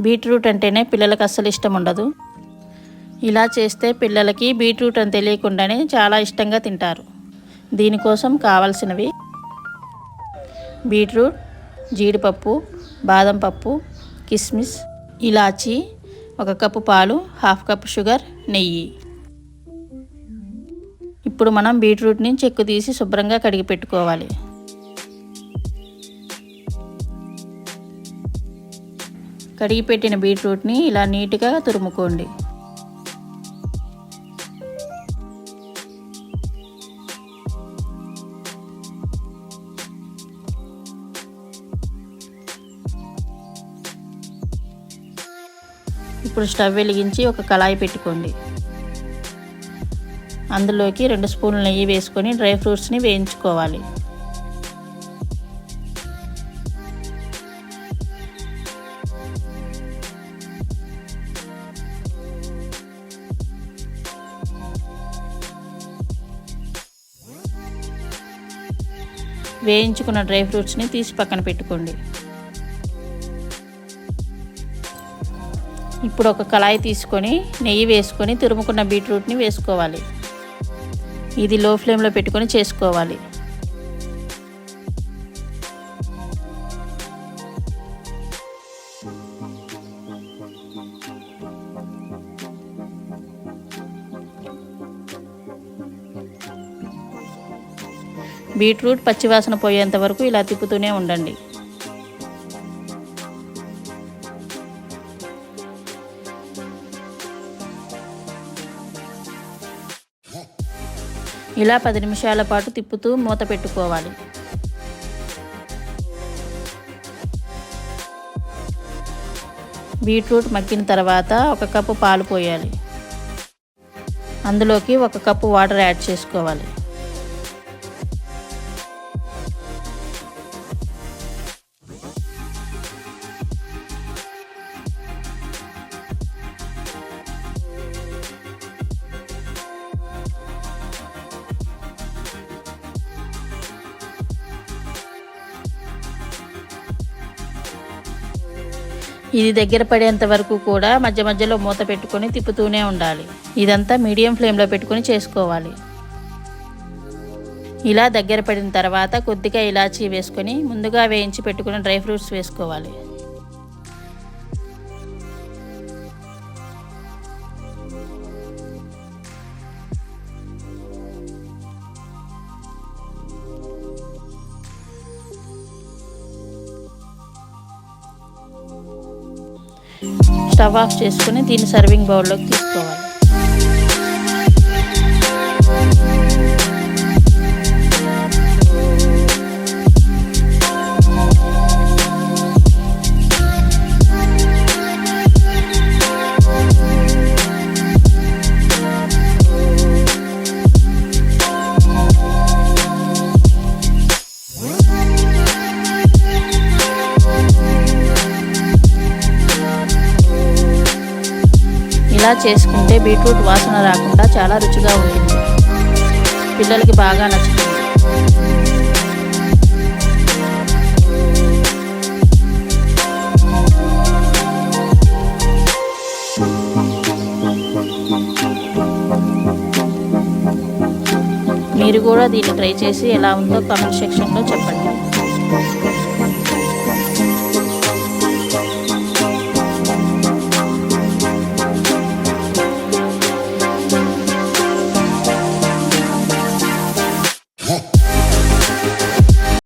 Beetroot అంటేనే పిల్లలకు అస్సలు ఇష్టం ఉండదు. ఇలా చేస్తే పిల్లలకి బీట్రూట్ అని తెలియకుండానే చాలా ఇష్టంగా తింటారు. దీనికోసం కావాల్సినవి బీట్రూట్, జీడిపప్పు, బాదం పప్పు, కిస్మిస్, ఇలాచీ, 1 కప్పు పాలు, 1/2 కప్పు షుగర్, నెయ్యి. ఇప్పుడు మనం బీట్రూట్ని చెక్కు తీసి శుభ్రంగా కడిగి పెట్టుకోవాలి. కడిగి పెట్టిన బీట్రూట్ని ఇలా నీట్గా తురుముకోండి. ఇప్పుడు స్టవ్ వెలిగించి ఒక కళాయి పెట్టుకోండి. అందులోకి 2 స్పూన్ల నెయ్యి వేసుకొని డ్రై ఫ్రూట్స్ని వేయించుకోవాలి. వేయించుకున్న డ్రై ఫ్రూట్స్ని తీసి పక్కన పెట్టుకోండి. ఇప్పుడు ఒక కళాయి తీసుకొని నెయ్యి వేసుకొని తురుముకున్న బీట్రూట్ని వేసుకోవాలి. ఇది లో ఫ్లేమ్లో పెట్టుకొని చేసుకోవాలి. బీట్రూట్ పచ్చివాసన పోయేంత వరకు ఇలా తిప్పుతూనే ఉండండి. ఇలా 10 నిమిషాల పాటు తిప్పుతూ మూత పెట్టుకోవాలి. బీట్రూట్ మగ్గిన తర్వాత 1 కప్పు పాలు పోయాలి. అందులోకి 1 కప్పు వాటర్ యాడ్ చేసుకోవాలి. ఇది దగ్గర పడేంత వరకు కూడా మధ్య మధ్యలో మూత పెట్టుకొని తిప్పుతూనే ఉండాలి. ఇదంతా మీడియం ఫ్లేమ్లో పెట్టుకొని చేసుకోవాలి. ఇలా దగ్గర పడిన తర్వాత కొద్దిగా ఇలాచీ వేసుకొని ముందుగా వేయించి పెట్టుకున్న డ్రై ఫ్రూట్స్ వేసుకోవాలి. స్టవ్ ఆఫ్ చేసుకుని దీన్ని సర్వింగ్ బౌల్లోకి తీసుకోవాలి. ఇలా చేసుకుంటే బీట్రూట్ వాసన రాకుండా చాలా రుచిగా ఉంటుంది. పిల్లలకి బాగా నచ్చుతుంది. మీరు కూడా దీన్ని ట్రై చేసి ఎలా ఉందో కామెంట్ సెక్షన్లో చెప్పండి.